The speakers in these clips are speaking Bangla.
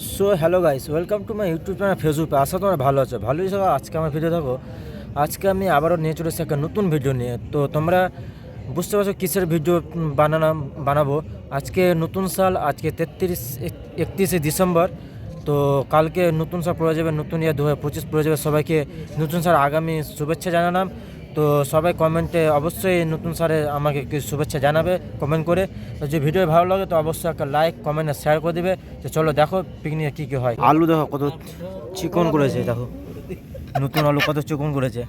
So hello guys, welcome to my YouTube channel ফেসবুকে। আশা তোমরা ভালো আছো। ভালো হিসাবে আজকে আমার ভিডিও দেখো। আজকে আমি আবারও নিয়ে চলে এসেছি একটা নতুন ভিডিও নিয়ে। তো তোমরা বুঝতে পারছো কিসের ভিডিও বানাবো। আজকে নতুন সাল, আজকে 31শে ডিসেম্বর। তো কালকে নতুন সাল পড়ে যাবে, নতুন ইয়ার 2025 পড়ে যাবে। সবাইকে নতুন সাল আগামী শুভেচ্ছা জানালাম। তো সবাই কমেন্টে অবশ্যই নতুন সালে আমাকে শুভেচ্ছা জানাবে কমেন্ট করে। তো যে ভিডিও ভালো লাগে তো অবশ্যই একটা লাইক কমেন্টে শেয়ার করে দিবে। তো চলো দেখো পিকনিকে কী কী হয়। আলু দেখো কত চিকন করেছে, দেখো নতুন আলু কত চিকন করেছে।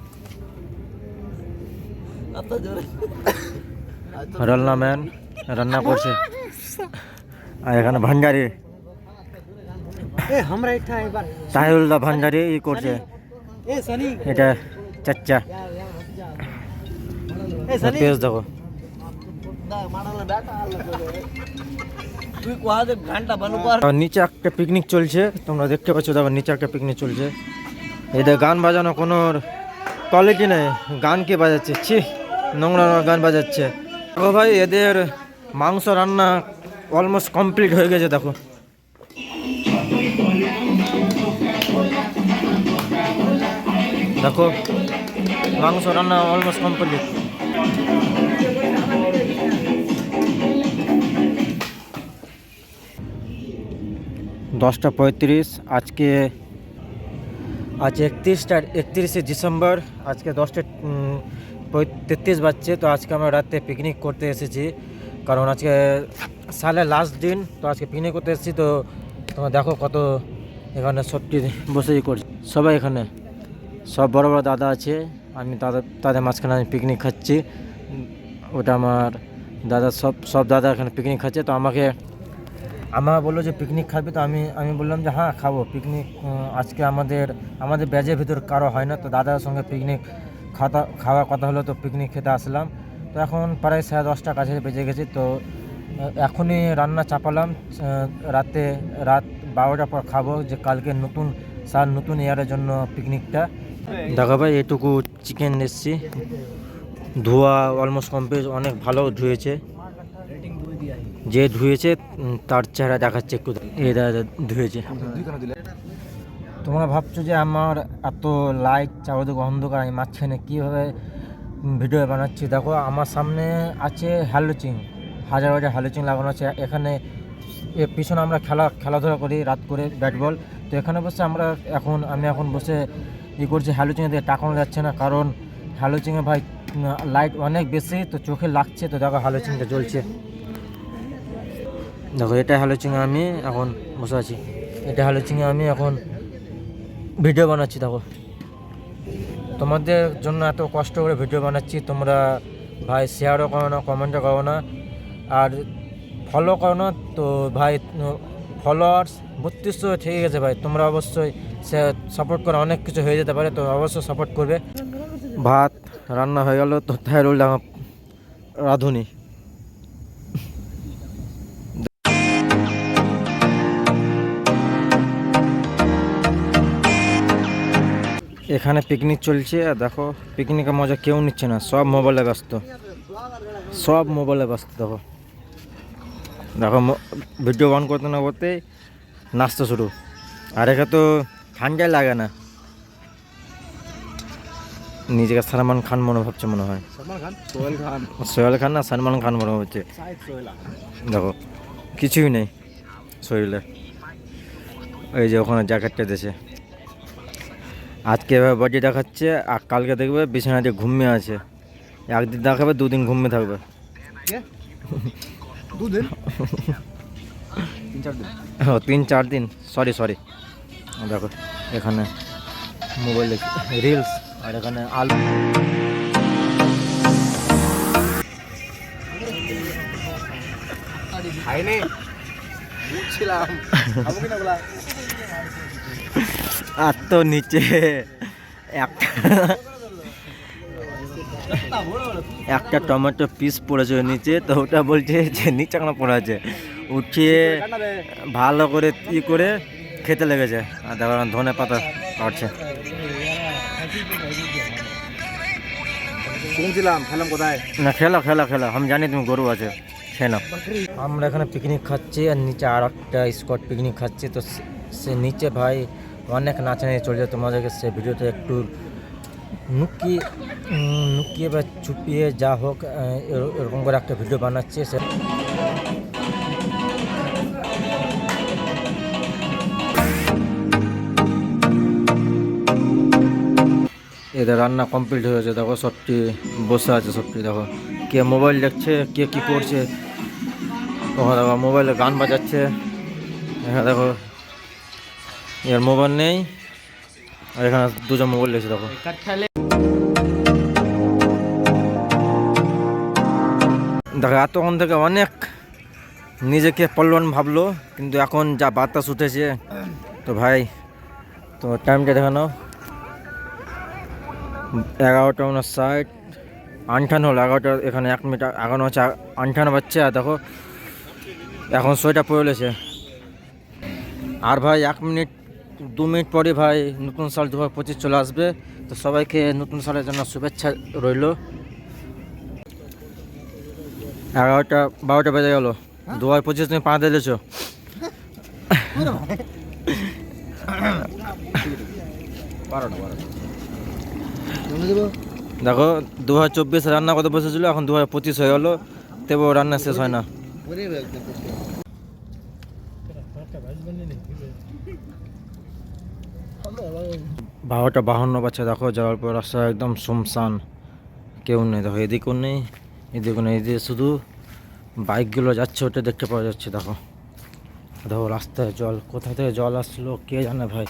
রান্না ম্যান রান্না করছে, আর এখানে ভান্ডারি তাহিরুল্লাহ ভান্ডারি ই করছে। এটা চাচ্চা পেঁয়াজ দেখো। নিচে একটা পিকনিক চলছে, তোমরা দেখতে পাচ্ছ। দেখো নিচে একটা পিকনিক চলছে। এদের গান বাজানো কোনো কোয়ালিটি নেই। গান কে বাজাচ্ছে, ছি নোংরা গান বাজাচ্ছে। ও ভাই, এদের মাংস রান্না অলমোস্ট কমপ্লিট হয়ে গেছে। দেখো দেখো মাংস রান্না অলমোস্ট কমপ্লিট। 10:35। আজকে 31শে ডিসেম্বর। আজকে 10:33 বাজছে। তো আজকে আমরা রাতে পিকনিক করতে এসেছি, কারণ আজকে সালের লাস্ট দিন। তো আজকে পিকনিক করতে এসেছি। তো তোমরা দেখো কত এখানে সবটি বসেই করছি। সবাই এখানে সব বড় বড় দাদা আছে। আমি তাদের মাঝখানে আমি পিকনিক খাচ্ছি। ওটা আমার দাদা, সব দাদা এখানে পিকনিক খাচ্ছে। তো আমার বললো যে পিকনিক খাবি। তো আমি বললাম যে হ্যাঁ খাবো পিকনিক। আজকে আমাদের ব্যাচের ভিতর কারো হয় না। তো দাদার সঙ্গে পিকনিক খাওয়ার কথা হলো, তো পিকনিক খেতে আসলাম। তো এখন প্রায় 10:30 কাছে বেজে গেছে। তো এখনই রান্না চাপালাম। রাত 12টার পর খাবো, যে কালকে নতুন ইয়ারের জন্য পিকনিকটা। দেখো ভাই, এটুকু চিকেন এসছি, ধোয়া অলমোস্ট কমপ্লিট। অনেক ভালো ধুয়েছে, যে ধুয়েছে তার চেহারা দেখাচ্ছে একটু। এই দাদা ধুয়েছে। তোমরা ভাবছো যে আমার এত লাইট চারদিকে অন্ধকার, আমি মাঝখানে কীভাবে ভিডিও বানাচ্ছি। দেখো আমার সামনে আছে হ্যালোচিং, হাজার হ্যালোচিং লাগানো আছে। এখানে পিছনে আমরা খেলাধুলা করি রাত করে ব্যাট বল। তো এখানে বসে আমি এখন বসে করছি। হ্যালোচিংয়ে দিয়ে টাকানো যাচ্ছে না, কারণ হ্যালোচিংয়ে ভাই লাইট অনেক বেশি, তো চোখে লাগছে। তো দেখো হ্যালোচিংটা জ্বলছে। দেখো এটা হ্যালোচিংয়ে আমি এখন বসে আছি। এটা হ্যালোচিংয়ে আমি এখন ভিডিও বানাচ্ছি। দেখো তোমাদের জন্য এত কষ্ট করে ভিডিও বানাচ্ছি, তোমরা ভাই শেয়ারও করো না, কমেন্টও করো না, আর ফলো করো না। তো ভাই ফলোয়ার্স 3200 ঠিক গেছে ভাই। তোমরা অবশ্যই সাপোর্ট করে অনেক কিছু হয়ে যেতে পারে। তো অবশ্যই সাপোর্ট করবে। ভাত রান্না হয়ে গেল। তো তাহিরুল্লাহ রাঁধুনি। এখানে পিকনিক চলছে, আর দেখো পিকনিকের মজা কেউ নিচ্ছে না, সব মোবাইলে ব্যস্ত। দেখো ভিডিও অন করতে না করতে নাচতে শুরু। আর এখানে তো ঠান্ডাই লাগে না। নিজেকে সালমান খান মনে হয়। সোহেল খান না, সালমান খান মনে হচ্ছে। দেখো কিছুই নেই শরীরে। এই যে ওখানে জ্যাকেটটা দিয়েছে। আজকে এবার বডি দেখাচ্ছে, আর কালকে দেখবে বিছানাতে ঘুমিয়ে আছে। একদিন দেখাবে, 2 দিন ঘুমিয়ে থাকবে। 3-4 দিন সরি। দেখো এখানে মোবাইলে রিলস, আর এখানে আলু। আর তো নিচে একটা টমেটো পিস পড়েছে নিচে। তো ওটা বলছে যে নিচে কেন পড়ে আছে, উঠিয়ে ভালো করে করে খেতে লেগেছে। আর দেখো ধনে পাতা কাটছে। না খেলা আমি জানি তুমি গরু আছে, খেলা। আমরা এখানে পিকনিক খাচ্ছি, আর নিচে আর একটা স্পট পিকনিক খাচ্ছি। তো সে নিচে ভাই অনেক নাচানি চলছে, তোমাদেরকে সে ভিডিওতে একটু নুকিয়ে বা চুপিয়ে যা হোক এরকম করে একটা ভিডিও বানাচ্ছে সে। এদের রান্না কমপ্লিট হয়েছে, দেখো সবটি বসে আছে, সবটি দেখো কে মোবাইল দেখছে, কে কী করছে, ওখানে দেখো মোবাইলে গান বাজাচ্ছে, এখানে দেখো এর মোবাইল নেই, আর এখানে দুজন মোবাইল লেগেছে দেখো। দেখো এতক্ষণ থেকে অনেক নিজেকে পল্লবান ভাবলো, কিন্তু এখন যা বাতাস উঠেছে তো ভাই, তো টাইমটা দেখে নাও 11:59, 58 হলো, 11টা এখানে 1 মিনিট আগানো হচ্ছে, 58 বাজছে। আর দেখো এখন সোয়েটার পরে রয়েছে, আর ভাই 1-2 মিনিট পরে ভাই নতুন সাল 2025 চলে আসবে। তো সবাইকে নতুন সালের জন্য শুভেচ্ছা রইল। 11টা 12টা বেজে গেল, 2025 তুমি পা দিয়েছ। দেখো 2024 রান্না করতে বসেছিল, এখন 2025 হয়ে গেল, তবুও রান্না শেষ হয় না। 12:52 বাচ্চা, দেখো যাওয়ার পর রাস্তা একদম শুনশান, কেউ নেই। দেখো এদিকেও নেই, এদিকেও নেই, এদিকে শুধু বাইকগুলো যাচ্ছে, ওটা দেখতে পাওয়া যাচ্ছে। দেখো দেখো রাস্তায় জল, কোথা থেকে জল আসলো কে জানে ভাই।